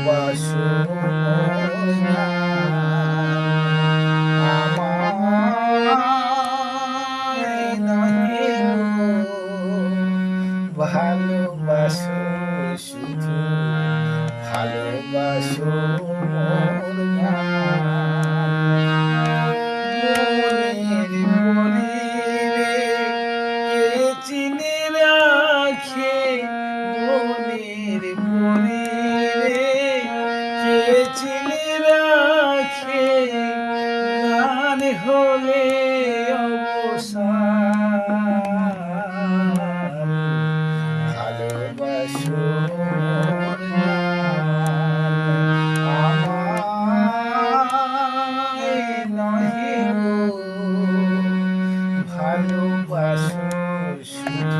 ভালোবাসো মোর জান, আমায় নহে গো ভালোবাসো, শুধু ভালোবাসো মোর জান। মনের বলিরে কে চিনে রাখে, মনের বলিরে কে চিনে রাখে, গান হলে অবসান। ভালোবাসো মোর জান, আমায় নহে গো ভালোবাসো, শুধু